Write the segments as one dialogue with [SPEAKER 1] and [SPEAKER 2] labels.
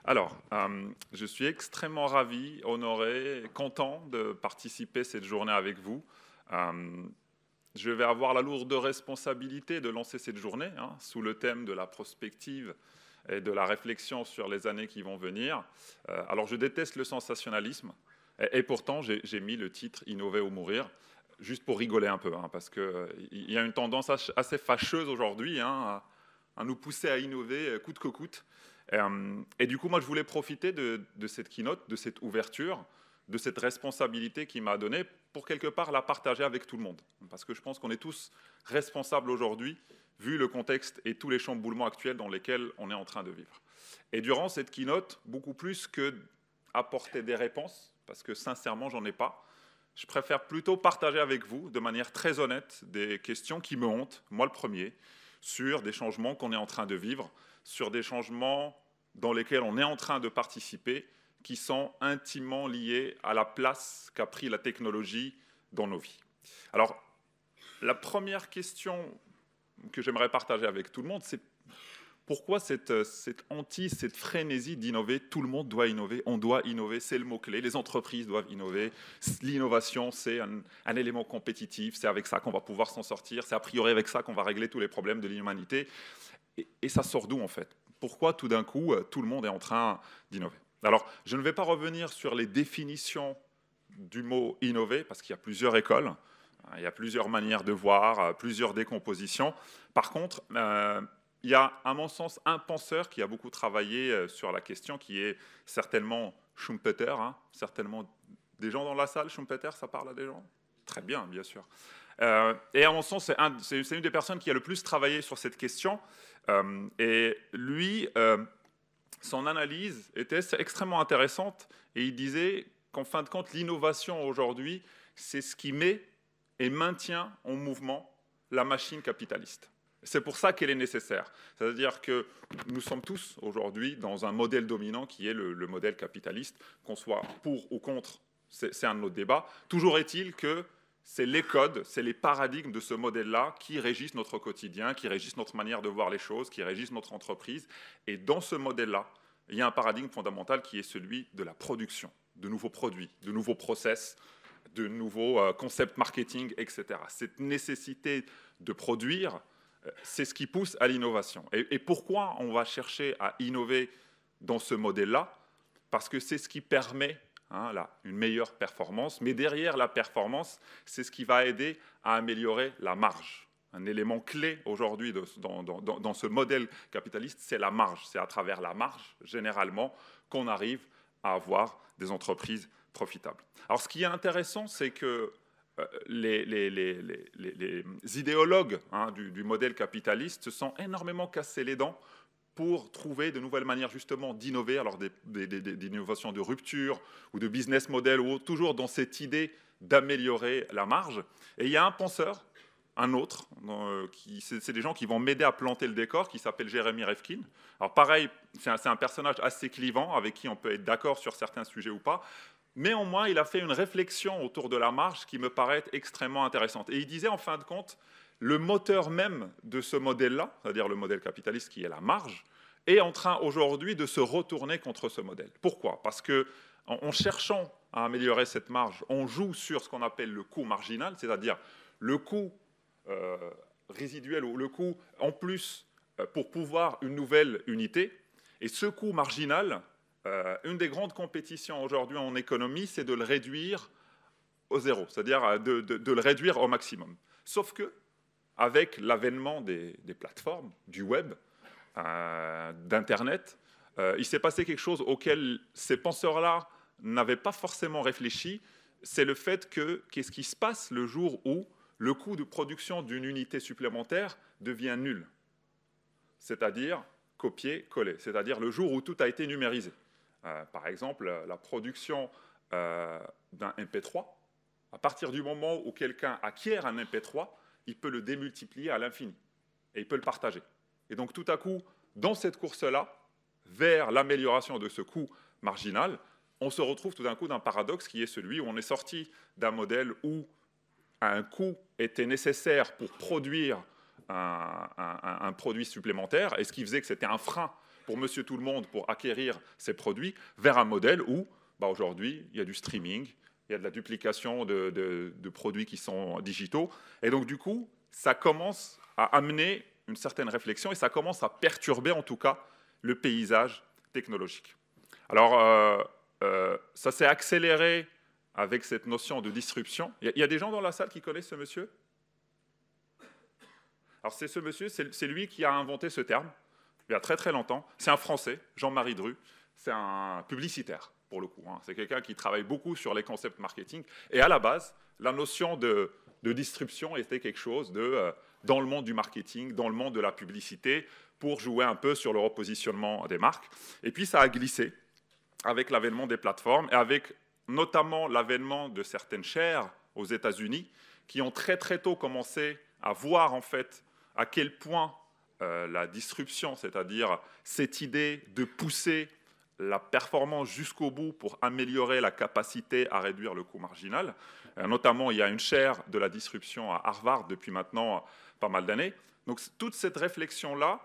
[SPEAKER 1] Alors, je suis extrêmement ravi, honoré, content de participer cette journée avec vous. Euh, je vais avoir la lourde responsabilité de lancer cette journée sous le thème de la prospective et de la réflexion sur les années qui vont venir. Alors, je déteste le sensationnalisme et pourtant, j'ai mis le titre Innover ou mourir juste pour rigoler un peu, parce qu'il y a une tendance assez fâcheuse aujourd'hui à nous pousser à innover coûte que coûte. Et du coup, moi, je voulais profiter de cette keynote, de cette ouverture, de cette responsabilité qu'il m'a donnée pour quelque part la partager avec tout le monde. Parce que je pense qu'on est tous responsables aujourd'hui, vu le contexte et tous les chamboulements actuels dans lesquels on est en train de vivre. Et durant cette keynote, beaucoup plus que apporter des réponses, parce que sincèrement, j'en ai pas, je préfère plutôt partager avec vous, de manière très honnête, des questions qui me hantent, moi le premier, sur des changements qu'on est en train de vivre, sur des changements dans lesquels on est en train de participer, qui sont intimement liés à la place qu'a pris la technologie dans nos vies. Alors, la première question que j'aimerais partager avec tout le monde, c'est pourquoi cette frénésie d'innover? Tout le monde doit innover, on doit innover, c'est le mot-clé. Les entreprises doivent innover. L'innovation, c'est un élément compétitif, c'est avec ça qu'on va pouvoir s'en sortir, c'est a priori avec ça qu'on va régler tous les problèmes de l'humanité. Et ça sort d'où en fait? Pourquoi tout d'un coup, tout le monde est en train d'innover? Alors, je ne vais pas revenir sur les définitions du mot innover, parce qu'il y a plusieurs écoles, il y a plusieurs manières de voir, plusieurs décompositions. Par contre, il y a, à mon sens, un penseur qui a beaucoup travaillé sur la question, qui est certainement Schumpeter, certainement des gens dans la salle. Schumpeter, ça parle à des gens? Très bien, bien sûr. Et à mon sens, c'est une des personnes qui a le plus travaillé sur cette question. Et lui, son analyse était extrêmement intéressante, et il disait qu'en fin de compte, l'innovation aujourd'hui, c'est ce qui met et maintient en mouvement la machine capitaliste. C'est pour ça qu'elle est nécessaire. C'est-à-dire que nous sommes tous aujourd'hui dans un modèle dominant qui est le modèle capitaliste, qu'on soit pour ou contre, c'est un autre débat. Toujours est-il que c'est les codes, c'est les paradigmes de ce modèle-là qui régissent notre quotidien, qui régissent notre manière de voir les choses, qui régissent notre entreprise. Et dans ce modèle-là, il y a un paradigme fondamental qui est celui de la production, de nouveaux produits, de nouveaux process, de nouveaux concepts marketing, etc. Cette nécessité de produire, c'est ce qui pousse à l'innovation. Et pourquoi on va chercher à innover dans ce modèle-là? Parce que c'est ce qui permet une meilleure performance. Mais derrière la performance, c'est ce qui va aider à améliorer la marge. Un élément clé aujourd'hui dans ce modèle capitaliste, c'est la marge. C'est à travers la marge, généralement, qu'on arrive à avoir des entreprises profitables. Alors, ce qui est intéressant, c'est que les idéologues du modèle capitaliste se sont énormément cassés les dents pour trouver de nouvelles manières justement d'innover, alors des innovations de rupture ou de business model, ou toujours dans cette idée d'améliorer la marge. Et il y a un penseur, un autre, c'est des gens qui vont m'aider à planter le décor, qui s'appelle Jeremy Rifkin. Alors pareil, c'est un personnage assez clivant, avec qui on peut être d'accord sur certains sujets ou pas. Néanmoins, il a fait une réflexion autour de la marge qui me paraît extrêmement intéressante. Et il disait en fin de compte, le moteur même de ce modèle-là, c'est-à-dire le modèle capitaliste qui est la marge, est en train aujourd'hui de se retourner contre ce modèle. Pourquoi? Parce qu'en cherchant à améliorer cette marge, on joue sur ce qu'on appelle le coût marginal, c'est-à-dire le coût résiduel ou le coût en plus pour pouvoir une nouvelle unité. Et ce coût marginal, une des grandes compétitions aujourd'hui en économie, c'est de le réduire au zéro, c'est-à-dire de le réduire au maximum. Sauf que, avec l'avènement des plateformes, du web, d'Internet, il s'est passé quelque chose auquel ces penseurs-là n'avaient pas forcément réfléchi, c'est le fait que qu'est-ce qui se passe le jour où le coût de production d'une unité supplémentaire devient nul, c'est-à-dire copier-coller, c'est-à-dire le jour où tout a été numérisé. Par exemple, la production d'un MP3, à partir du moment où quelqu'un acquiert un MP3, il peut le démultiplier à l'infini et il peut le partager. Et donc tout à coup, dans cette course-là, vers l'amélioration de ce coût marginal, on se retrouve tout d'un coup d'un paradoxe qui est celui où on est sorti d'un modèle où un coût était nécessaire pour produire un produit supplémentaire, et ce qui faisait que c'était un frein pour monsieur tout le monde pour acquérir ces produits, vers un modèle où aujourd'hui il y a du streaming, il y a de la duplication de produits qui sont digitaux. Et donc du coup, ça commence à amener une certaine réflexion et ça commence à perturber en tout cas le paysage technologique. Alors, ça s'est accéléré avec cette notion de disruption. Il y a des gens dans la salle qui connaissent ce monsieur? Alors c'est ce monsieur, c'est lui qui a inventé ce terme, il y a très très longtemps. C'est un Français, Jean-Marie Dru, c'est un publicitaire pour le coup. C'est quelqu'un qui travaille beaucoup sur les concepts marketing. Et à la base, la notion de disruption était quelque chose dans le monde du marketing, dans le monde de la publicité, pour jouer un peu sur le repositionnement des marques. Et puis ça a glissé avec l'avènement des plateformes et avec notamment l'avènement de certaines chaires aux États-Unis qui ont très très tôt commencé à voir en fait à quel point la disruption, c'est-à-dire cette idée de pousser la performance jusqu'au bout pour améliorer la capacité à réduire le coût marginal. Notamment, il y a une chaire de la disruption à Harvard depuis maintenant pas mal d'années. Donc toute cette réflexion-là,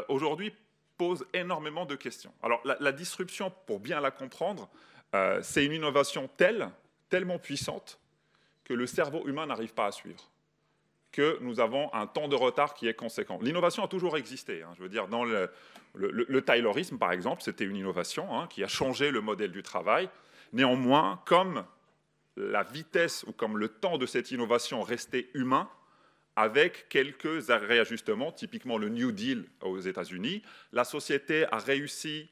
[SPEAKER 1] aujourd'hui, pose énormément de questions. Alors la disruption, pour bien la comprendre, c'est une innovation tellement puissante que le cerveau humain n'arrive pas à suivre, que nous avons un temps de retard qui est conséquent. L'innovation a toujours existé. Je veux dire, dans le taylorisme, par exemple, c'était une innovation qui a changé le modèle du travail. Néanmoins, comme la vitesse ou comme le temps de cette innovation restait humain, avec quelques réajustements, typiquement le New Deal aux États-Unis, la société a réussi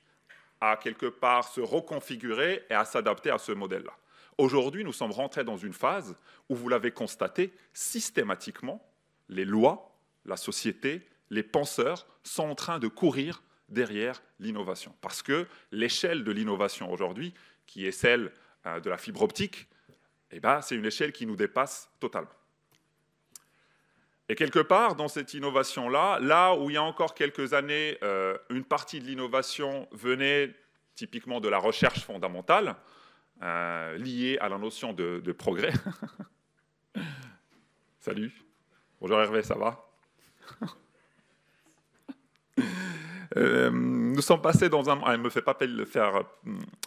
[SPEAKER 1] à quelque part se reconfigurer et à s'adapter à ce modèle-là. Aujourd'hui, nous sommes rentrés dans une phase où, vous l'avez constaté, systématiquement, les lois, la société, les penseurs sont en train de courir derrière l'innovation. Parce que l'échelle de l'innovation aujourd'hui, qui est celle de la fibre optique, c'est une échelle qui nous dépasse totalement. Et quelque part, dans cette innovation-là, là où il y a encore quelques années, une partie de l'innovation venait typiquement de la recherche fondamentale, liée à la notion de progrès. Salut. Bonjour Hervé, ça va? Nous sommes passés dans un... ne me fait pas faire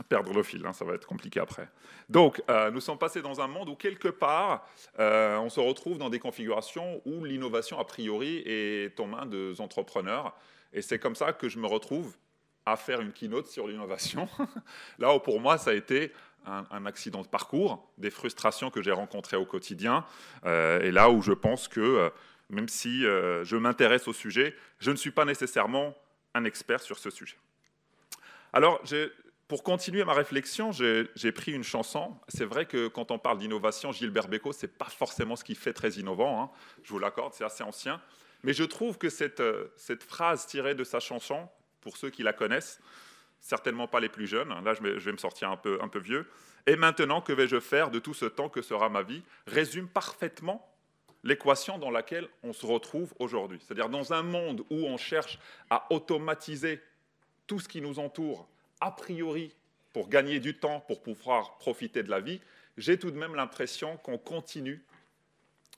[SPEAKER 1] perdre le fil, ça va être compliqué après. Donc, nous sommes passés dans un monde où, quelque part, on se retrouve dans des configurations où l'innovation, a priori, est aux mains des entrepreneurs. Et c'est comme ça que je me retrouve à faire une keynote sur l'innovation. Là où, pour moi, ça a été un accident de parcours, des frustrations que j'ai rencontrées au quotidien. Et là où je pense que, même si je m'intéresse au sujet, je ne suis pas nécessairement un expert sur ce sujet. Alors, pour continuer ma réflexion, j'ai pris une chanson. C'est vrai que quand on parle d'innovation, Gilbert Bécaud, ce n'est pas forcément ce qui fait très innovant, je vous l'accorde, c'est assez ancien. Mais je trouve que cette phrase tirée de sa chanson, pour ceux qui la connaissent, certainement pas les plus jeunes, là je vais me sortir un peu vieux, « Et maintenant, que vais-je faire de tout ce temps que sera ma vie ?» résume parfaitement l'équation dans laquelle on se retrouve aujourd'hui. C'est-à-dire dans un monde où on cherche à automatiser tout ce qui nous entoure, a priori, pour gagner du temps, pour pouvoir profiter de la vie, j'ai tout de même l'impression qu'on continue,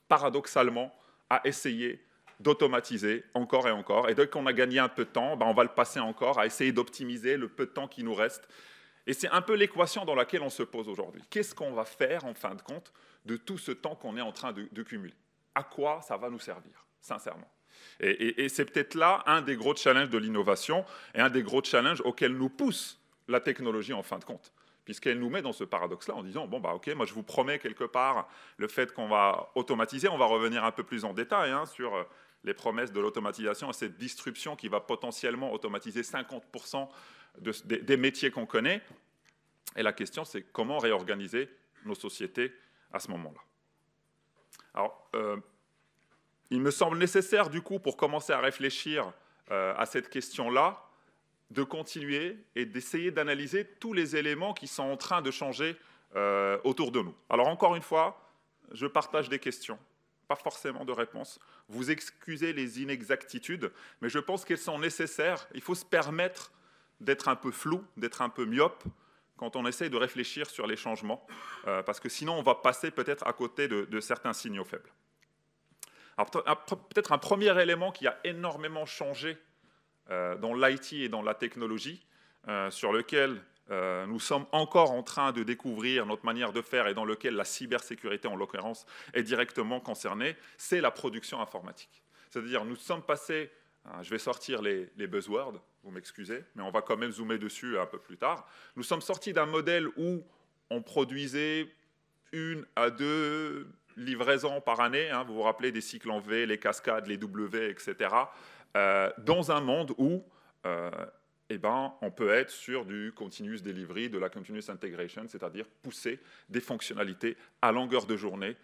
[SPEAKER 1] paradoxalement, à essayer d'automatiser encore et encore. Et dès qu'on a gagné un peu de temps, on va le passer encore à essayer d'optimiser le peu de temps qui nous reste. Et c'est un peu l'équation dans laquelle on se pose aujourd'hui. Qu'est-ce qu'on va faire, en fin de compte, de tout ce temps qu'on est en train de cumuler? À quoi ça va nous servir, sincèrement? Et c'est peut-être là un des gros challenges de l'innovation et un des gros challenges auxquels nous pousse la technologie, en fin de compte, puisqu'elle nous met dans ce paradoxe-là en disant, bon, ok, moi je vous promets quelque part le fait qu'on va automatiser, on va revenir un peu plus en détail sur les promesses de l'automatisation et cette disruption qui va potentiellement automatiser 50% des métiers qu'on connaît. Et la question, c'est comment réorganiser nos sociétés à ce moment-là. Alors, il me semble nécessaire, du coup, pour commencer à réfléchir à cette question-là, de continuer et d'essayer d'analyser tous les éléments qui sont en train de changer autour de nous. Alors, encore une fois, je partage des questions, pas forcément de réponses. Vous excusez les inexactitudes, mais je pense qu'elles sont nécessaires. Il faut se permettre d'être un peu flou, d'être un peu myope, quand on essaye de réfléchir sur les changements, parce que sinon on va passer peut-être à côté de certains signaux faibles. Alors peut-être un premier élément qui a énormément changé dans l'IT et dans la technologie, sur lequel nous sommes encore en train de découvrir notre manière de faire et dans lequel la cybersécurité, en l'occurrence, est directement concernée, c'est la production informatique. C'est-à-dire, nous sommes passés, je vais sortir les buzzwords, vous m'excusez, mais on va quand même zoomer dessus un peu plus tard. Nous sommes sortis d'un modèle où on produisait 1 à 2 livraisons par année, vous vous rappelez des cycles en V, les cascades, les W, etc., dans un monde où on peut être sur du continuous delivery, de la continuous integration, c'est-à-dire pousser des fonctionnalités à longueur de journée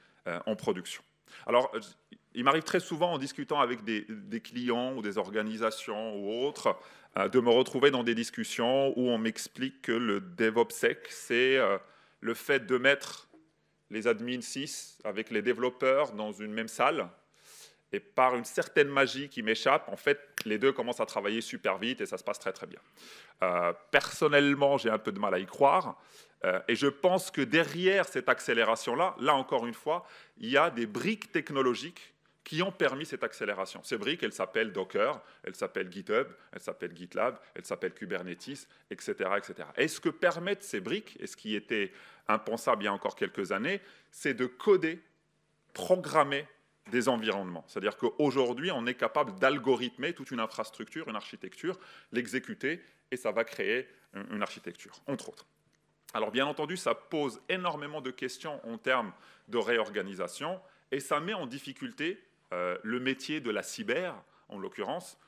[SPEAKER 1] en production. Alors, il m'arrive très souvent en discutant avec des clients ou des organisations ou autres de me retrouver dans des discussions où on m'explique que le DevOpsSec, c'est le fait de mettre les admins 6 avec les développeurs dans une même salle. Et par une certaine magie qui m'échappe, en fait, les deux commencent à travailler super vite et ça se passe très très bien. Personnellement, j'ai un peu de mal à y croire. Et je pense que derrière cette accélération-là, là encore une fois, il y a des briques technologiques qui ont permis cette accélération. Ces briques, elles s'appellent Docker, elles s'appellent GitHub, elles s'appellent GitLab, elles s'appellent Kubernetes, etc., etc. Et ce que permettent ces briques, et ce qui était impensable il y a encore quelques années, c'est de coder, programmer des environnements. C'est-à-dire qu'aujourd'hui, on est capable d'algorithmer toute une infrastructure, une architecture, l'exécuter, et ça va créer une architecture, entre autres. Alors, bien entendu, ça pose énormément de questions en termes de réorganisation, et ça met en difficulté le métier de la cyber, en l'occurrence.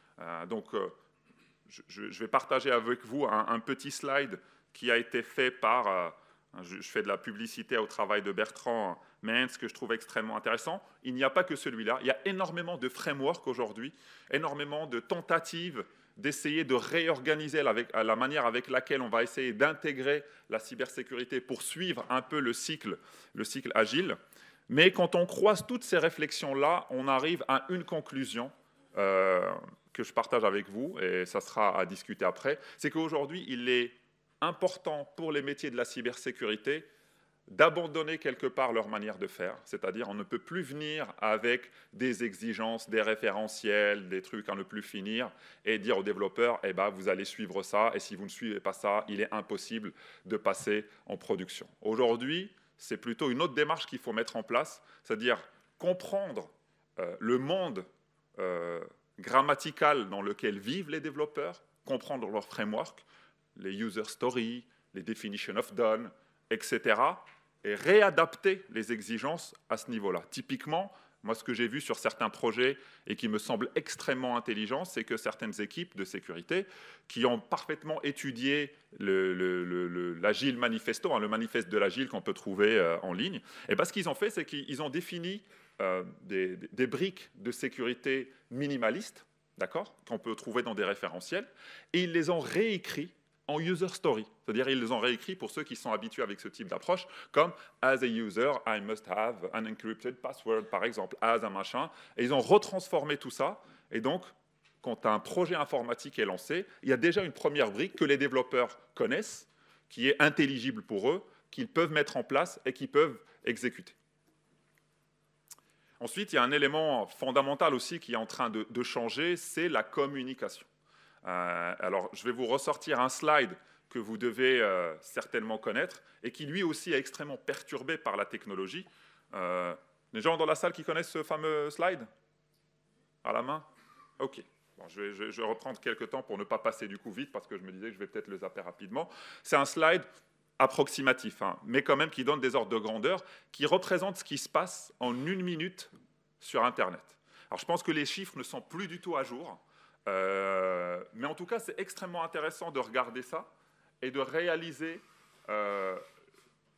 [SPEAKER 1] Je vais partager avec vous un petit slide qui a été fait par... je fais de la publicité au travail de Bertrand Meintz, que je trouve extrêmement intéressant. Il n'y a pas que celui-là. Il y a énormément de frameworks aujourd'hui, énormément de tentatives d'essayer de réorganiser la manière avec laquelle on va essayer d'intégrer la cybersécurité pour suivre un peu le cycle agile. Mais quand on croise toutes ces réflexions-là, on arrive à une conclusion que je partage avec vous, et ça sera à discuter après, c'est qu'aujourd'hui, il est important pour les métiers de la cybersécurité d'abandonner quelque part leur manière de faire, c'est-à-dire on ne peut plus venir avec des exigences, des référentiels, des trucs à ne plus finir et dire aux développeurs, vous allez suivre ça et si vous ne suivez pas ça, il est impossible de passer en production. Aujourd'hui, c'est plutôt une autre démarche qu'il faut mettre en place, c'est-à-dire comprendre le monde grammatical dans lequel vivent les développeurs, comprendre leur framework, les user stories, les definition of done, etc., et réadapter les exigences à ce niveau-là. Typiquement, moi, ce que j'ai vu sur certains projets et qui me semble extrêmement intelligent, c'est que certaines équipes de sécurité qui ont parfaitement étudié l'Agile Manifesto, le manifeste de l'Agile qu'on peut trouver en ligne, et ce qu'ils ont fait, c'est qu'ils ont défini des briques de sécurité minimalistes, d'accord, qu'on peut trouver dans des référentiels, et ils les ont réécrits en user story, c'est-à-dire ils les ont réécrits pour ceux qui sont habitués avec ce type d'approche, comme as a user, I must have an encrypted password, par exemple, as un machin, et ils ont retransformé tout ça, et donc, quand un projet informatique est lancé, il y a déjà une première brique que les développeurs connaissent, qui est intelligible pour eux, qu'ils peuvent mettre en place et qu'ils peuvent exécuter. Ensuite, il y a un élément fondamental aussi qui est en train de changer, c'est la communication. Alors, je vais vous ressortir un slide que vous devez certainement connaître et qui lui aussi est extrêmement perturbé par la technologie. Les gens dans la salle qui connaissent ce fameux slide? À la main? OK. Bon, je vais reprendre quelques temps pour ne pas passer du coup vite parce que je me disais que je vais peut-être le zapper rapidement. C'est un slide approximatif, mais quand même qui donne des ordres de grandeur, qui représente ce qui se passe en 1 minute sur Internet. Alors, je pense que les chiffres ne sont plus du tout à jour. Mais en tout cas, c'est extrêmement intéressant de regarder ça et de réaliser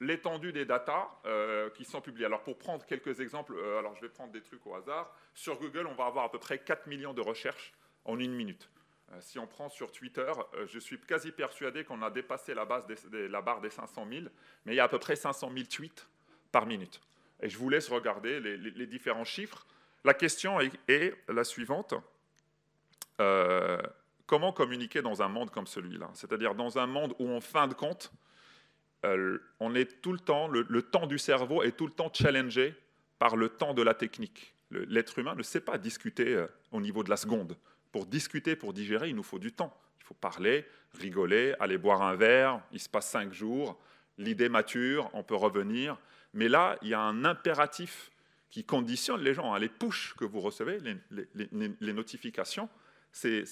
[SPEAKER 1] l'étendue des datas qui sont publiées. Alors, pour prendre quelques exemples, alors je vais prendre des trucs au hasard. Sur Google, on va avoir à peu près 4 millions de recherches en 1 minute. Si on prend sur Twitter, je suis quasi persuadé qu'on a dépassé la barre des 500 000, mais il y a à peu près 500 000 tweets par minute. Et je vous laisse regarder les différents chiffres. La question est la suivante. Comment communiquer dans un monde comme celui-là? C'est-à-dire dans un monde où, en fin de compte, on est tout le temps, le temps du cerveau est tout le temps challengé par le temps de la technique. L'être humain ne sait pas discuter au niveau de la seconde. Pour discuter, pour digérer, il nous faut du temps. Il faut parler, rigoler, aller boire un verre, il se passe 5 jours, l'idée mature, on peut revenir. Mais là, il y a un impératif qui conditionne les gens. Les pushs que vous recevez, les notifications, c'est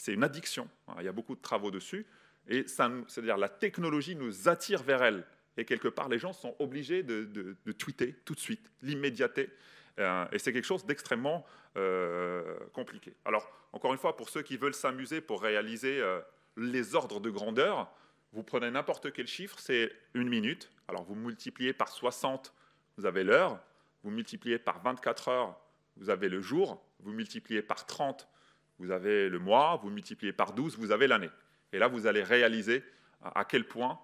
[SPEAKER 1] une addiction. Il y a beaucoup de travaux dessus. Et c'est-à-dire la technologie nous attire vers elle. Et quelque part, les gens sont obligés de tweeter tout de suite, l'immédiateté. Et c'est quelque chose d'extrêmement compliqué. Alors, encore une fois, pour ceux qui veulent s'amuser pour réaliser les ordres de grandeur, vous prenez n'importe quel chiffre, c'est 1 minute. Alors, vous multipliez par 60, vous avez l'heure. Vous multipliez par 24 heures, vous avez le jour. Vous multipliez par 30, vous avez le mois. Vous multipliez par 12, vous avez l'année. Et là, vous allez réaliser à quel point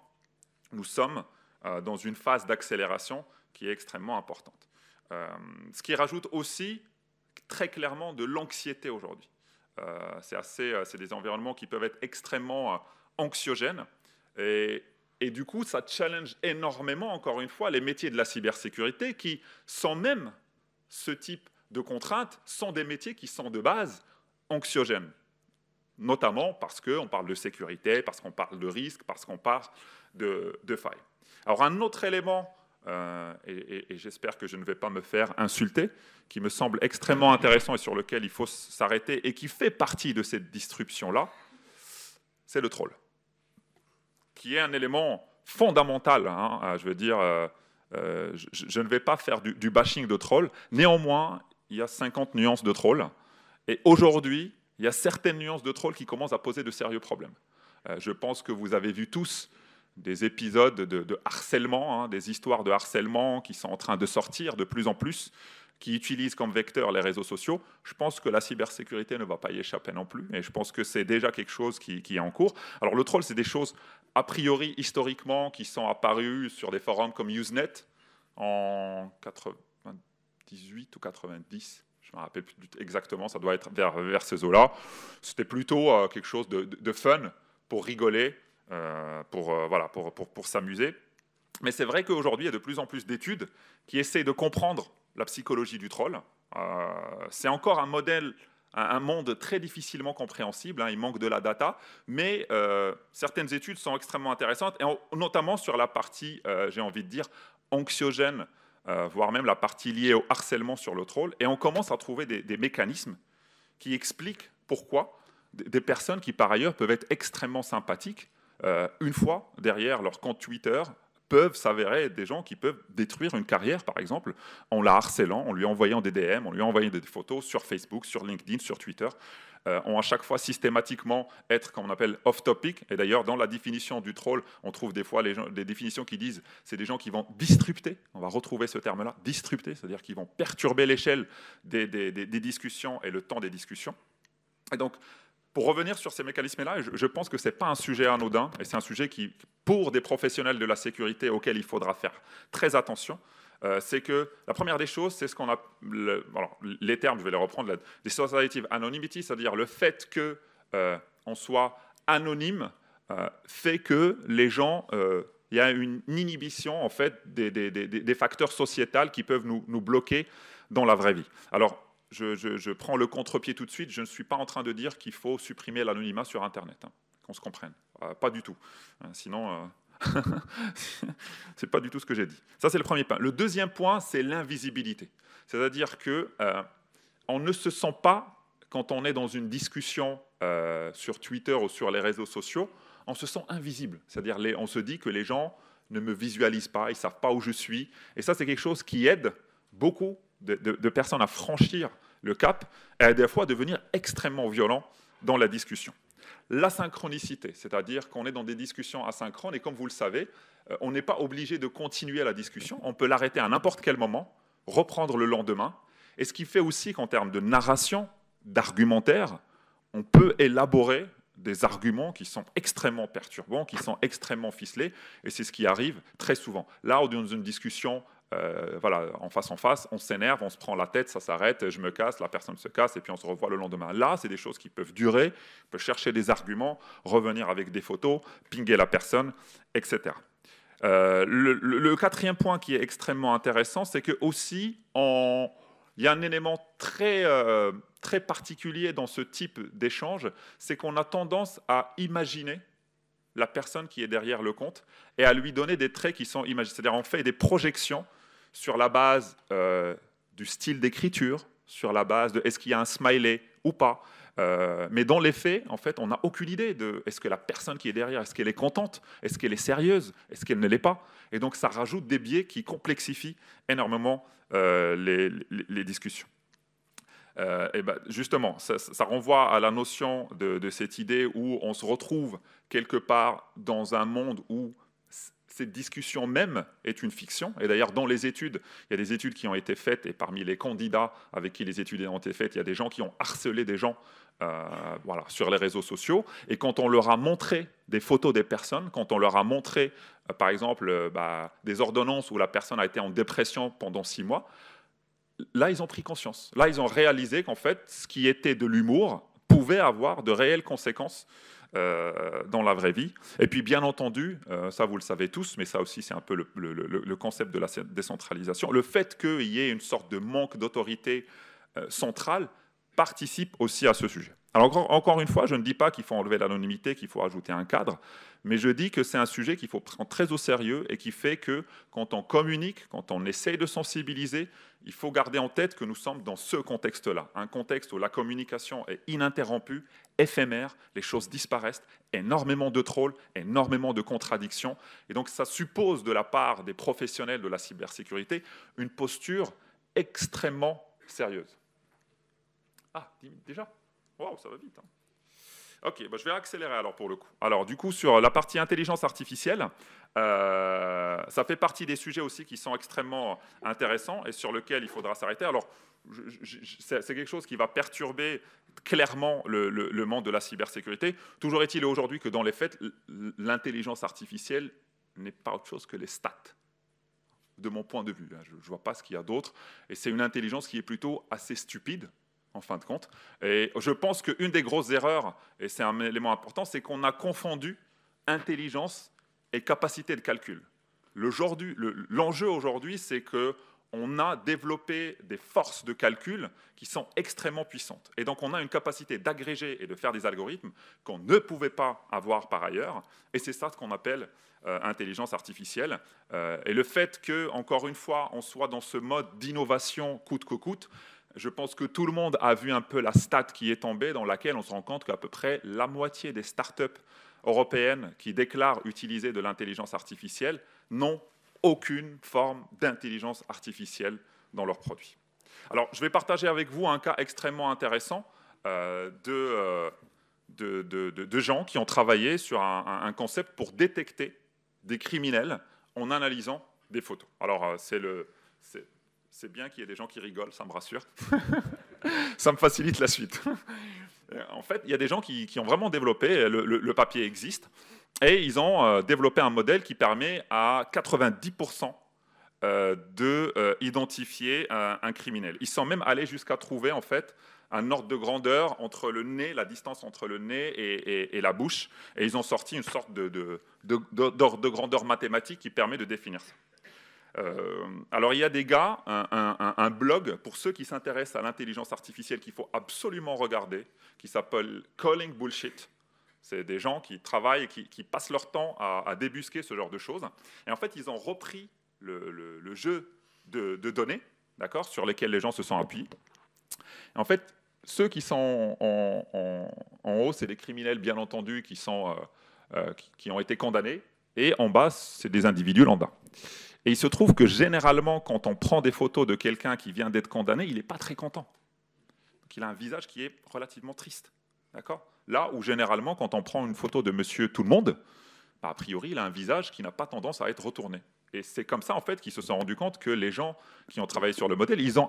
[SPEAKER 1] nous sommes dans une phase d'accélération qui est extrêmement importante. Ce qui rajoute aussi très clairement de l'anxiété aujourd'hui. C'est des environnements qui peuvent être extrêmement anxiogènes. Et du coup, ça challenge énormément, encore une fois, les métiers de la cybersécurité qui, sans même ce type de contraintes, sont des métiers qui sont de base anxiogènes. Notamment parce qu'on parle de sécurité, parce qu'on parle de risque, parce qu'on parle de failles. Alors un autre élément, et j'espère que je ne vais pas me faire insulter, qui me semble extrêmement intéressant et sur lequel il faut s'arrêter et qui fait partie de cette disruption-là, c'est le troll, qui est un élément fondamental. Je veux dire, je ne vais pas faire du bashing de troll. Néanmoins, il y a 50 nuances de troll. Et aujourd'hui, il y a certaines nuances de troll qui commencent à poser de sérieux problèmes. Je pense que vous avez vu tous des épisodes de harcèlement, des histoires de harcèlement qui sont en train de sortir de plus en plus, qui utilisent comme vecteur les réseaux sociaux. Je pense que la cybersécurité ne va pas y échapper non plus, et je pense que c'est déjà quelque chose qui est en cours. Alors le troll, c'est des choses a priori historiquement qui sont apparues sur des forums comme Usenet en 98 ou 90. Je ne me rappelle plus exactement, ça doit être vers ces eaux-là. C'était plutôt quelque chose de fun, pour rigoler, pour s'amuser. Mais c'est vrai qu'aujourd'hui, il y a de plus en plus d'études qui essaient de comprendre la psychologie du troll. C'est encore un modèle, un monde très difficilement compréhensible, il manque de la data, mais certaines études sont extrêmement intéressantes, et notamment sur la partie, j'ai envie de dire, anxiogène, voire même la partie liée au harcèlement sur le troll, et on commence à trouver des mécanismes qui expliquent pourquoi des personnes qui, par ailleurs, peuvent être extrêmement sympathiques, une fois derrière leur compte Twitter, peuvent s'avérer être des gens qui peuvent détruire une carrière, par exemple, en la harcelant, en lui envoyant des DM, en lui envoyant des photos sur Facebook, sur LinkedIn, sur Twitter, ont à chaque fois systématiquement être, comme on appelle, off-topic. Et d'ailleurs, dans la définition du troll, on trouve des fois des définitions qui disent c'est des gens qui vont disrupter, on va retrouver ce terme-là, disrupter, c'est-à-dire qu'ils vont perturber l'échelle des discussions et le temps des discussions. Et donc, pour revenir sur ces mécanismes-là, je pense que ce n'est pas un sujet anodin, et c'est un sujet qui, pour des professionnels de la sécurité auxquels il faudra faire très attention, c'est que la première des choses, c'est ce qu'on a, les termes, je vais les reprendre, dissociative anonymity, c'est-à-dire le fait qu'on soit anonyme fait que les gens, il y a une inhibition en fait des facteurs sociétals qui peuvent nous bloquer dans la vraie vie. Alors, je prends le contre-pied tout de suite, je ne suis pas en train de dire qu'il faut supprimer l'anonymat sur Internet, qu'on se comprenne, pas du tout. Sinon, c'est pas du tout ce que j'ai dit. Ça, c'est le premier point. Le deuxième point, c'est l'invisibilité. C'est-à-dire qu'on ne se sent pas, quand on est dans une discussion sur Twitter ou sur les réseaux sociaux, on se sent invisible. C'est-à-dire on se dit que les gens ne me visualisent pas, ils ne savent pas où je suis. Et ça, c'est quelque chose qui aide beaucoup de personnes à franchir le cap et à des fois devenir extrêmement violent dans la discussion. L'asynchronicité, c'est-à-dire qu'on est dans des discussions asynchrones et comme vous le savez, on n'est pas obligé de continuer la discussion, on peut l'arrêter à n'importe quel moment, reprendre le lendemain, et ce qui fait aussi qu'en termes de narration, d'argumentaire, on peut élaborer des arguments qui sont extrêmement perturbants, qui sont extrêmement ficelés, et c'est ce qui arrive très souvent. Là, dans une discussion en face, on s'énerve, on se prend la tête, ça s'arrête, je me casse, la personne se casse, et puis on se revoit le lendemain. Là, c'est des choses qui peuvent durer, on peut chercher des arguments, revenir avec des photos, pinguer la personne, etc. Le quatrième point qui est extrêmement intéressant, c'est que aussi, il y a un élément très très particulier dans ce type d'échange, c'est qu'on a tendance à imaginer la personne qui est derrière le compte et à lui donner des traits qui sont imaginaires. C'est-à-dire on fait des projections sur la base du style d'écriture, sur la base de est-ce qu'il y a un smiley ou pas. Mais dans les faits, en fait, on n'a aucune idée de est-ce que la personne qui est derrière, est-ce qu'elle est contente, est-ce qu'elle est sérieuse, est-ce qu'elle ne l'est pas. Et donc ça rajoute des biais qui complexifient énormément les discussions. Et ben justement, ça renvoie à la notion de cette idée où on se retrouve quelque part dans un monde où cette discussion même est une fiction. Et d'ailleurs, dans les études, il y a des études qui ont été faites, et parmi les candidats avec qui les études ont été faites, il y a des gens qui ont harcelé des gens voilà, sur les réseaux sociaux. Et quand on leur a montré des photos des personnes, quand on leur a montré, par exemple, des ordonnances où la personne a été en dépression pendant 6 mois, là, ils ont pris conscience. Là, ils ont réalisé qu'en fait, ce qui était de l'humour pouvait avoir de réelles conséquences dans la vraie vie. Et puis, bien entendu, ça, vous le savez tous, mais ça aussi, c'est un peu le concept de la décentralisation. Le fait qu'il y ait une sorte de manque d'autorité centrale participe aussi à ce sujet. Alors, encore une fois, je ne dis pas qu'il faut enlever l'anonymité, qu'il faut ajouter un cadre, mais je dis que c'est un sujet qu'il faut prendre très au sérieux et qui fait que quand on communique, quand on essaye de sensibiliser, il faut garder en tête que nous sommes dans ce contexte-là, un contexte où la communication est ininterrompue, éphémère, les choses disparaissent, énormément de trolls, énormément de contradictions, et donc ça suppose de la part des professionnels de la cybersécurité une posture extrêmement sérieuse. Ah, déjà ? Waouh, ça va vite. Hein. Ok, je vais accélérer alors pour le coup. Alors du coup, sur la partie intelligence artificielle, ça fait partie des sujets aussi qui sont extrêmement intéressants et sur lesquels il faudra s'arrêter. Alors, c'est quelque chose qui va perturber clairement le monde de la cybersécurité. Toujours est-il aujourd'hui que dans les faits, l'intelligence artificielle n'est pas autre chose que les stats, de mon point de vue. Je ne vois pas ce qu'il y a d'autre. Et c'est une intelligence qui est plutôt assez stupide, en fin de compte. Et je pense qu'une des grosses erreurs, et c'est un élément important, c'est qu'on a confondu intelligence et capacité de calcul. L'enjeu aujourd'hui, c'est qu'on a développé des forces de calcul qui sont extrêmement puissantes. Et donc, on a une capacité d'agréger et de faire des algorithmes qu'on ne pouvait pas avoir par ailleurs. Et c'est ça ce qu'on appelle intelligence artificielle. Et le fait que, encore une fois, on soit dans ce mode d'innovation coûte que coûte, je pense que tout le monde a vu un peu la stat qui est tombée, dans laquelle on se rend compte qu'à peu près la moitié des startups européennes qui déclarent utiliser de l'intelligence artificielle n'ont aucune forme d'intelligence artificielle dans leurs produits. Alors, je vais partager avec vous un cas extrêmement intéressant de gens qui ont travaillé sur un concept pour détecter des criminels en analysant des photos. Alors, c'est bien qu'il y ait des gens qui rigolent, ça me rassure. Ça me facilite la suite. En fait, il y a des gens qui ont vraiment développé, le papier existe, et ils ont développé un modèle qui permet à 90% d'identifier un criminel. Ils sont même allés jusqu'à trouver en fait un ordre de grandeur entre le nez, la distance entre le nez et la bouche, et ils ont sorti une sorte d'ordre de grandeur mathématique qui permet de définir ça. Alors il y a des gars, un blog pour ceux qui s'intéressent à l'intelligence artificielle qu'il faut absolument regarder, qui s'appelle Calling Bullshit. C'est des gens qui travaillent, qui passent leur temps à débusquer ce genre de choses. Et en fait, ils ont repris le jeu de données, d'accord, sur lesquels les gens se sont appuyés. Et en fait, ceux qui sont en haut, c'est des criminels, bien entendu, qui ont été condamnés. Et en bas, c'est des individus lambda. Et il se trouve que généralement, quand on prend des photos de quelqu'un qui vient d'être condamné, il n'est pas très content. Donc il a un visage qui est relativement triste. D'accord ? Là où généralement, quand on prend une photo de monsieur tout le monde, a priori, il a un visage qui n'a pas tendance à être retourné. Et c'est comme ça en fait qu'ils se sont rendus compte que les gens qui ont travaillé sur le modèle, ils ont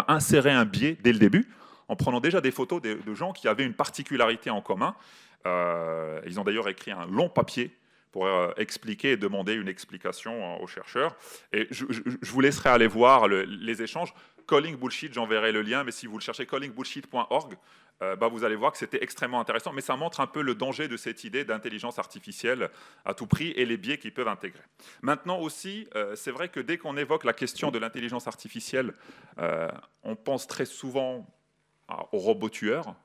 [SPEAKER 1] inséré un biais dès le début, en prenant déjà des photos de gens qui avaient une particularité en commun. Ils ont d'ailleurs écrit un long papier pour expliquer et demander une explication aux chercheurs. Et je vous laisserai aller voir les échanges. Calling Bullshit, j'enverrai le lien, mais si vous le cherchez, callingbullshit.org, vous allez voir que c'était extrêmement intéressant, mais ça montre un peu le danger de cette idée d'intelligence artificielle à tout prix et les biais qu'ils peuvent intégrer. Maintenant aussi, c'est vrai que dès qu'on évoque la question de l'intelligence artificielle, on pense très souvent aux robots tueurs.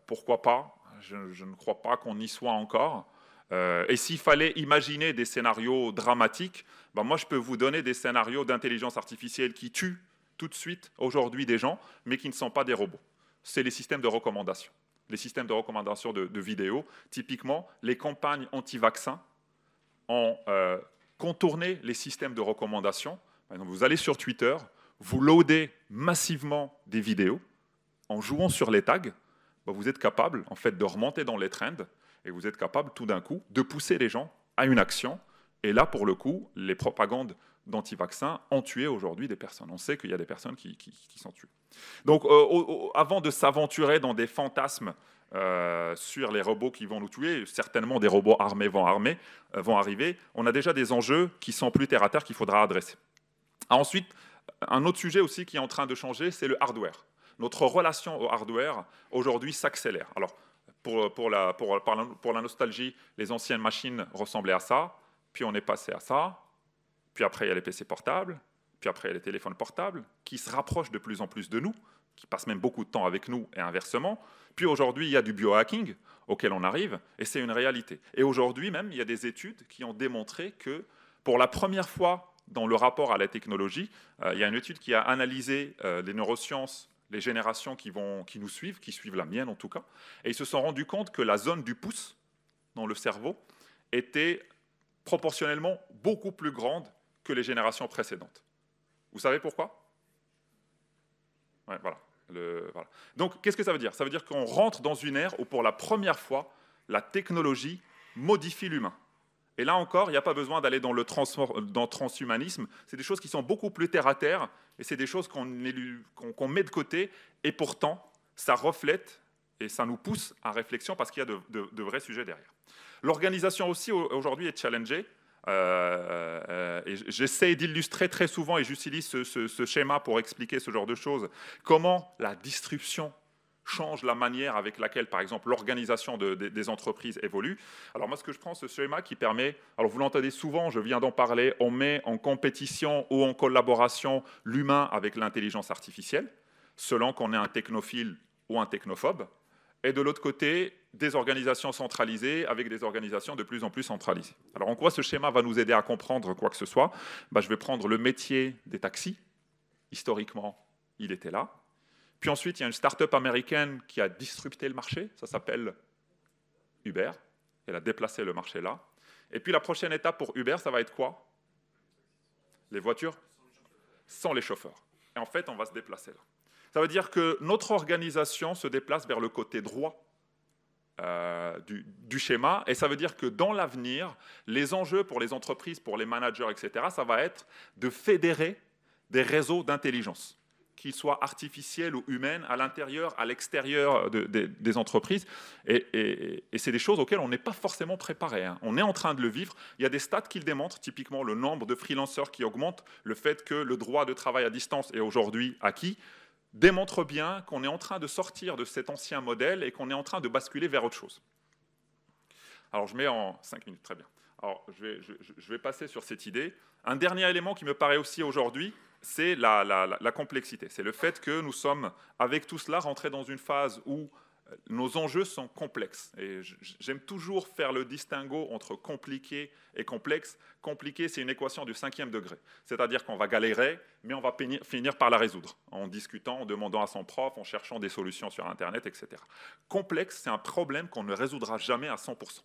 [SPEAKER 1] Pourquoi pas? Je ne crois pas qu'on y soit encore. Et s'il fallait imaginer des scénarios dramatiques, ben moi je peux vous donner des scénarios d'intelligence artificielle qui tuent tout de suite aujourd'hui des gens, mais qui ne sont pas des robots. C'est les systèmes de recommandation. Les systèmes de recommandation de vidéos. Typiquement, les campagnes anti-vaccins ont contourné les systèmes de recommandation. Par exemple, vous allez sur Twitter, vous loadez massivement des vidéos, en jouant sur les tags, ben vous êtes capable en fait, de remonter dans les trends et vous êtes capable tout d'un coup de pousser les gens à une action. Et là, pour le coup, les propagandes d'anti-vaccins ont tué aujourd'hui des personnes. On sait qu'il y a des personnes qui sont tuées. Donc, avant de s'aventurer dans des fantasmes sur les robots qui vont nous tuer, certainement des robots armés vont arriver, on a déjà des enjeux qui sont plus terre à terre qu'il faudra adresser. Ensuite, un autre sujet aussi qui est en train de changer, c'est le hardware. Notre relation au hardware, aujourd'hui, s'accélère. Alors, pour la nostalgie, les anciennes machines ressemblaient à ça, puis on est passé à ça, puis après, il y a les PC portables, puis après, il y a les téléphones portables, qui se rapprochent de plus en plus de nous, qui passent même beaucoup de temps avec nous, et inversement. Puis aujourd'hui, il y a du biohacking auquel on arrive, et c'est une réalité. Et aujourd'hui même, il y a des études qui ont démontré que, pour la première fois dans le rapport à la technologie, il y a une étude qui a analysé les neurosciences, les générations qui nous suivent, qui suivent la mienne en tout cas, et ils se sont rendus compte que la zone du pouce dans le cerveau était proportionnellement beaucoup plus grande que les générations précédentes. Vous savez pourquoi? Ouais, voilà. Voilà. Donc, qu'est-ce que ça veut dire? Ça veut dire qu'on rentre dans une ère où, pour la première fois, la technologie modifie l'humain. Et là encore, il n'y a pas besoin d'aller dans le transhumanisme. C'est des choses qui sont beaucoup plus terre à terre, et c'est des choses qu'on met de côté, et pourtant, ça reflète et ça nous pousse à réflexion parce qu'il y a de vrais sujets derrière. L'organisation aussi, aujourd'hui, est challengée. Et j'essaie d'illustrer très souvent, et j'utilise ce schéma pour expliquer ce genre de choses, comment la disruption change la manière avec laquelle, par exemple, l'organisation des entreprises évolue. Alors moi, ce que je prends, ce schéma qui permet, alors vous l'entendez souvent, je viens d'en parler, on met en compétition ou en collaboration l'humain avec l'intelligence artificielle, selon qu'on est un technophile ou un technophobe. Et de l'autre côté, des organisations centralisées avec des organisations de plus en plus centralisées. Alors en quoi ce schéma va nous aider à comprendre quoi que ce soit? Je vais prendre le métier des taxis. Historiquement, il était là. Puis ensuite, il y a une start-up américaine qui a disrupté le marché. Ça s'appelle Uber. Elle a déplacé le marché là. Et puis la prochaine étape pour Uber, ça va être quoi? Les voitures sans les chauffeurs. Et en fait, on va se déplacer là. Ça veut dire que notre organisation se déplace vers le côté droit du schéma, et ça veut dire que dans l'avenir, les enjeux pour les entreprises, pour les managers, etc., ça va être de fédérer des réseaux d'intelligence, qu'ils soient artificiels ou humains, à l'intérieur, à l'extérieur des entreprises. Et c'est des choses auxquelles on n'est pas forcément préparé. Hein. On est en train de le vivre. Il y a des stats qui le démontrent, typiquement le nombre de freelancers qui augmente, le fait que le droit de travail à distance est aujourd'hui acquis, démontre bien qu'on est en train de sortir de cet ancien modèle et qu'on est en train de basculer vers autre chose. Alors, je mets en 5 minutes, très bien. Alors, je vais passer sur cette idée. Un dernier élément qui me paraît aussi aujourd'hui, c'est la complexité. C'est le fait que nous sommes, avec tout cela, rentrés dans une phase où nos enjeux sont complexes. Et j'aime toujours faire le distinguo entre compliqué et complexe. Compliqué, c'est une équation du 5e degré. C'est-à-dire qu'on va galérer, mais on va finir par la résoudre, en discutant, en demandant à son prof, en cherchant des solutions sur Internet, etc. Complexe, c'est un problème qu'on ne résoudra jamais à 100%.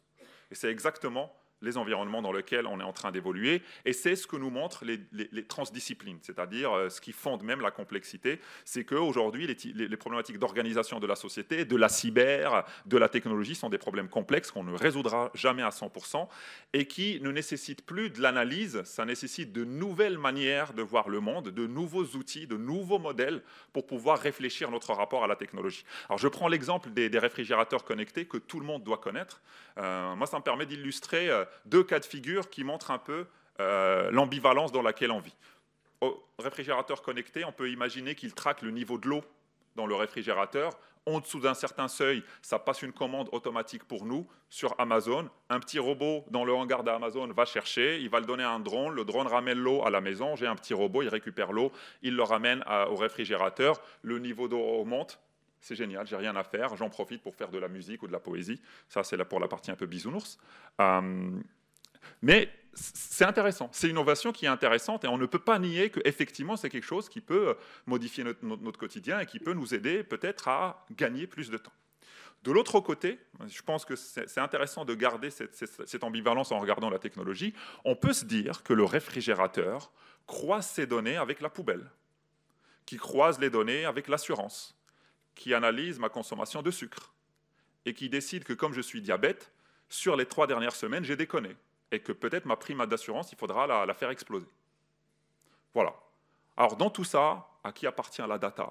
[SPEAKER 1] Et c'est exactement les environnements dans lesquels on est en train d'évoluer, et c'est ce que nous montrent les transdisciplines, c'est-à-dire ce qui fonde même la complexité, c'est qu'aujourd'hui, les problématiques d'organisation de la société, de la cyber, de la technologie sont des problèmes complexes qu'on ne résoudra jamais à 100%, et qui ne nécessitent plus de l'analyse, ça nécessite de nouvelles manières de voir le monde, de nouveaux outils, de nouveaux modèles pour pouvoir réfléchir notre rapport à la technologie. Alors je prends l'exemple des réfrigérateurs connectés que tout le monde doit connaître. Moi, ça me permet d'illustrer 2 cas de figure qui montrent un peu l'ambivalence dans laquelle on vit. Au réfrigérateur connecté, on peut imaginer qu'il traque le niveau de l'eau dans le réfrigérateur En dessous d'un certain seuil, ça passe une commande automatique pour nous sur Amazon. Un petit robot dans le hangar d'Amazon va chercher, il va le donner à un drone, le drone ramène l'eau à la maison, j'ai un petit robot, il récupère l'eau, il le ramène au réfrigérateur, le niveau d'eau augmente. C'est génial, j'ai rien à faire, j'en profite pour faire de la musique ou de la poésie. Ça, c'est là pour la partie un peu bisounours. Mais c'est intéressant, c'est une innovation qui est intéressante et on ne peut pas nier qu'effectivement c'est quelque chose qui peut modifier notre quotidien et qui peut nous aider peut-être à gagner plus de temps. De l'autre côté, je pense que c'est intéressant de garder cette ambivalence en regardant la technologie. On peut se dire que le réfrigérateur croise ses données avec la poubelle, qui croise les données avec l'assurance, qui analyse ma consommation de sucre et qui décide que comme je suis diabète, sur les 3 dernières semaines, j'ai déconné et que peut-être ma prime d'assurance, il faudra la faire exploser. Voilà. Alors dans tout ça, à qui appartient la data?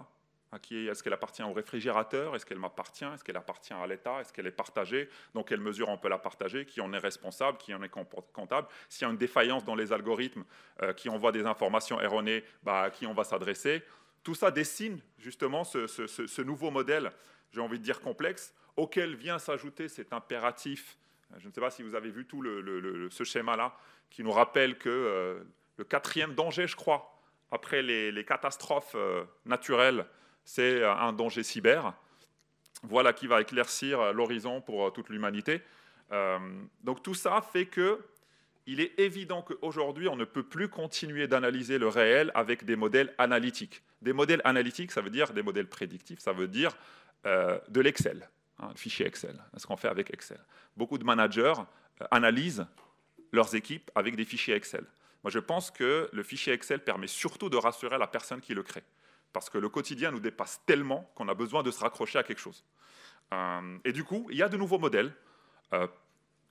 [SPEAKER 1] Est-ce qu'elle appartient au réfrigérateur? Est-ce qu'elle m'appartient? Est-ce qu'elle appartient à l'État? Est-ce qu'elle est partagée? Dans quelle mesure on peut la partager? Qui en est responsable? Qui en est comptable? S'il y a une défaillance dans les algorithmes qui envoient des informations erronées, à qui on va s'adresser? Tout ça dessine justement ce nouveau modèle, j'ai envie de dire complexe, auquel vient s'ajouter cet impératif. Je ne sais pas si vous avez vu tout ce schéma-là, qui nous rappelle que le 4e danger, je crois, après les catastrophes naturelles, c'est un danger cyber. Voilà qui va éclaircir l'horizon pour toute l'humanité. Donc tout ça fait qu'il est évident qu'aujourd'hui, on ne peut plus continuer d'analyser le réel avec des modèles analytiques. Des modèles analytiques, ça veut dire des modèles prédictifs, ça veut dire de l'Excel, un fichier Excel, ce qu'on fait avec Excel. Beaucoup de managers analysent leurs équipes avec des fichiers Excel. Moi, je pense que le fichier Excel permet surtout de rassurer la personne qui le crée, parce que le quotidien nous dépasse tellement qu'on a besoin de se raccrocher à quelque chose. Et du coup, il y a de nouveaux modèles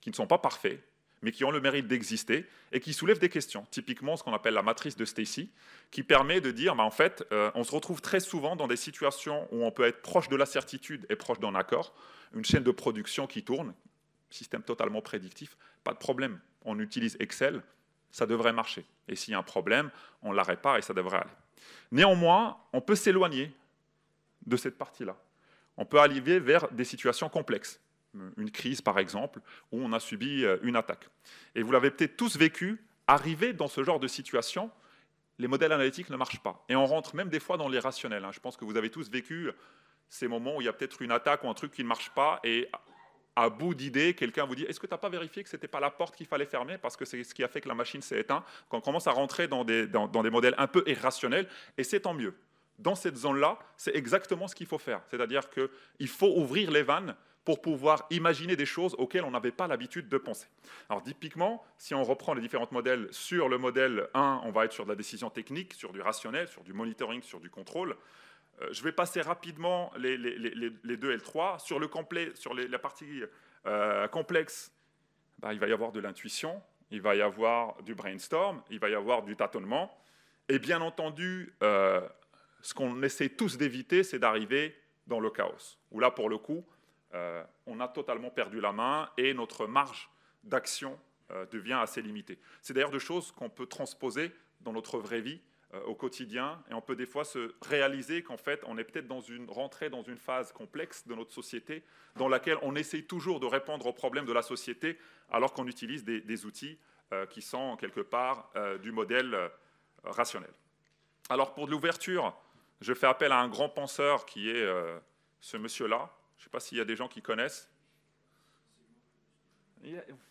[SPEAKER 1] qui ne sont pas parfaits, mais qui ont le mérite d'exister et qui soulèvent des questions. Typiquement, ce qu'on appelle la matrice de Stacy, qui permet de dire, en fait, on se retrouve très souvent dans des situations où on peut être proche de la certitude et proche d'un accord, une chaîne de production qui tourne, système totalement prédictif, pas de problème, on utilise Excel, ça devrait marcher. Et s'il y a un problème, on la répare et ça devrait aller. Néanmoins, on peut s'éloigner de cette partie-là. On peut arriver vers des situations complexes. Une crise, par exemple, où on a subi une attaque. Et vous l'avez peut-être tous vécu, arriver dans ce genre de situation, les modèles analytiques ne marchent pas. Et on rentre même des fois dans l'irrationnel. Je pense que vous avez tous vécu ces moments où il y a peut-être une attaque ou un truc qui ne marche pas, et à bout d'idée, quelqu'un vous dit « Est-ce que tu n'as pas vérifié que ce n'était pas la porte qu'il fallait fermer parce que c'est ce qui a fait que la machine s'est éteinte ?» Quand on commence à rentrer dans des modèles un peu irrationnels, et c'est tant mieux. Dans cette zone-là, c'est exactement ce qu'il faut faire. C'est-à-dire qu'il faut ouvrir les vannes pour pouvoir imaginer des choses auxquelles on n'avait pas l'habitude de penser. Alors typiquement, si on reprend les différents modèles, sur le modèle 1, on va être sur de la décision technique, sur du rationnel, sur du monitoring, sur du contrôle. Je vais passer rapidement les 2 et le 3. Sur la partie complexe, il va y avoir de l'intuition, il va y avoir du brainstorm, il va y avoir du tâtonnement. Et bien entendu, ce qu'on essaie tous d'éviter, c'est d'arriver dans le chaos, où là, pour le coup, on a totalement perdu la main et notre marge d'action devient assez limitée. C'est d'ailleurs des choses qu'on peut transposer dans notre vraie vie au quotidien, et on peut des fois se réaliser qu'en fait, on est peut-être rentré dans une phase complexe de notre société dans laquelle on essaie toujours de répondre aux problèmes de la société alors qu'on utilise des outils qui sont quelque part du modèle rationnel. Alors pour de l'ouverture, je fais appel à un grand penseur qui est ce monsieur-là. Je ne sais pas s'il y a des gens qui connaissent.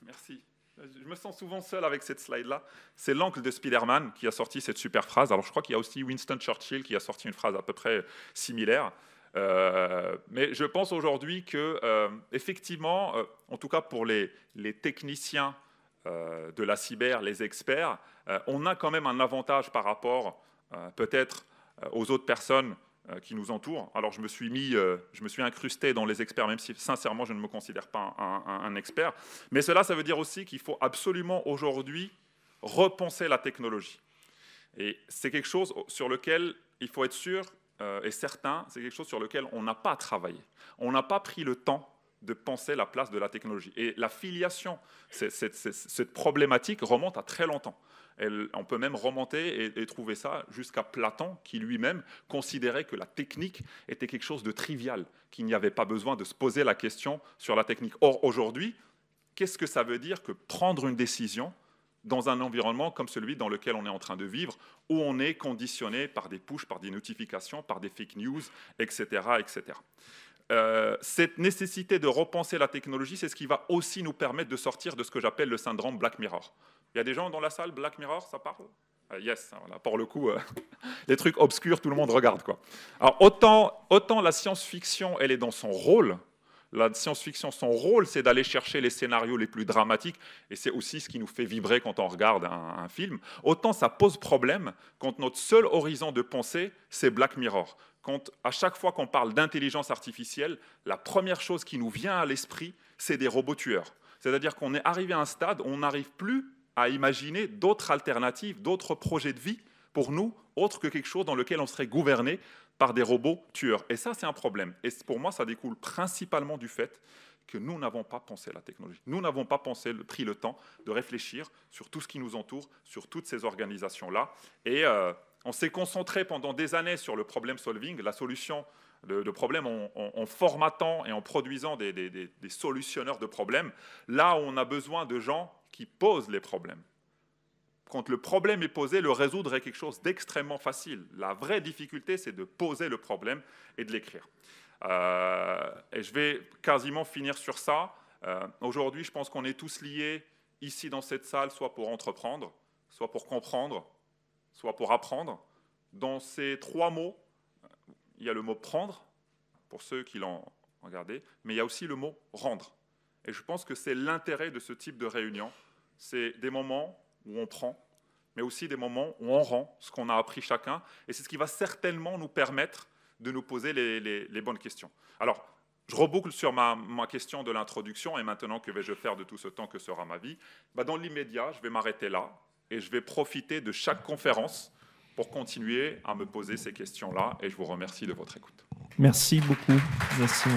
[SPEAKER 1] Merci. Je me sens souvent seul avec cette slide-là. C'est l'oncle de Spider-Man qui a sorti cette super phrase. Alors je crois qu'il y a aussi Winston Churchill qui a sorti une phrase à peu près similaire. Mais je pense aujourd'hui que, effectivement, en tout cas pour les techniciens de la cyber, les experts, on a quand même un avantage par rapport peut-être aux autres personnes qui nous entourent. Alors je me suis incrusté dans les experts, même si sincèrement je ne me considère pas un expert. Mais cela, ça veut dire aussi qu'il faut absolument aujourd'hui repenser la technologie. Et c'est quelque chose sur lequel il faut être sûr et certain, c'est quelque chose sur lequel on n'a pas travaillé. On n'a pas pris le temps de penser la place de la technologie. Et la filiation, cette problématique remonte à très longtemps. On peut même remonter et trouver ça jusqu'à Platon, qui lui-même considérait que la technique était quelque chose de trivial, qu'il n'y avait pas besoin de se poser la question sur la technique. Or, aujourd'hui, qu'est-ce que ça veut dire que prendre une décision dans un environnement comme celui dans lequel on est en train de vivre, où on est conditionné par des pushs, par des notifications, par des fake news, etc. etc. Cette nécessité de repenser la technologie, c'est ce qui va aussi nous permettre de sortir de ce que j'appelle le syndrome Black Mirror. Il y a des gens dans la salle, Black Mirror, ça parle? Yes, voilà, pour le coup, les trucs obscurs, tout le monde regarde, quoi. Alors, autant la science-fiction, elle est dans son rôle. La science-fiction, son rôle, c'est d'aller chercher les scénarios les plus dramatiques, et c'est aussi ce qui nous fait vibrer quand on regarde un film. Autant ça pose problème quand notre seul horizon de pensée, c'est Black Mirror. Quand, à chaque fois qu'on parle d'intelligence artificielle, la première chose qui nous vient à l'esprit, c'est des robots tueurs. C'est-à-dire qu'on est arrivé à un stade où on n'arrive plus à imaginer d'autres alternatives, d'autres projets de vie pour nous, autre que quelque chose dans lequel on serait gouverné par des robots tueurs. Et ça, c'est un problème. Et pour moi, ça découle principalement du fait que nous n'avons pas pensé la technologie. Nous n'avons pas pris le temps de réfléchir sur tout ce qui nous entoure, sur toutes ces organisations-là. Et on s'est concentré pendant des années sur le problem solving, la solution de problèmes en formatant et en produisant des solutionneurs de problèmes, là où on a besoin de gens qui posent les problèmes. Quand le problème est posé, le résoudre est quelque chose d'extrêmement facile. La vraie difficulté, c'est de poser le problème et de l'écrire. Et je vais quasiment finir sur ça. Aujourd'hui, je pense qu'on est tous liés ici dans cette salle, soit pour entreprendre, soit pour comprendre, soit pour apprendre. Dans ces trois mots, il y a le mot « prendre », pour ceux qui l'ont regardé, mais il y a aussi le mot « rendre ». Et je pense que c'est l'intérêt de ce type de réunion. C'est des moments où on prend, mais aussi des moments où on rend ce qu'on a appris chacun. Et c'est ce qui va certainement nous permettre de nous poser les bonnes questions. Alors, je reboucle sur ma question de l'introduction, et maintenant, que vais-je faire de tout ce temps que sera ma vie? Dans l'immédiat, je vais m'arrêter là, et je vais profiter de chaque conférence pour continuer à me poser ces questions-là, et je vous remercie de votre écoute.
[SPEAKER 2] Merci beaucoup. Merci.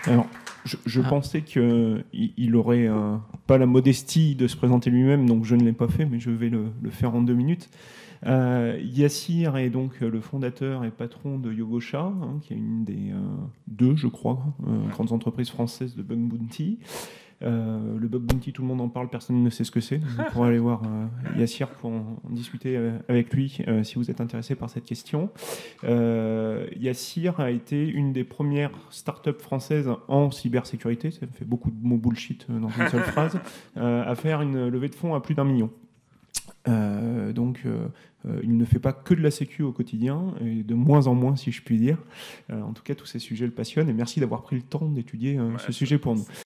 [SPEAKER 2] Alors, je pensais qu'il n'aurait pas la modestie de se présenter lui-même, donc je ne l'ai pas fait, mais je vais le faire en 2 minutes. Yassir est donc le fondateur et patron de Yogosha, qui est une des 2, je crois, grandes entreprises françaises de Bug Bounty. Le Bug Bounty, tout le monde en parle, personne ne sait ce que c'est. Vous pourrez aller voir Yassir pour en discuter avec lui si vous êtes intéressé par cette question. Yassir a été une des premières startups françaises en cybersécurité, ça fait beaucoup de mots bullshit dans une seule phrase, à faire une levée de fonds à plus d'1 million. Il ne fait pas que de la sécu au quotidien, et de moins en moins, si je puis dire. En tout cas, tous ces sujets le passionnent, et merci d'avoir pris le temps d'étudier ce sujet pour nous.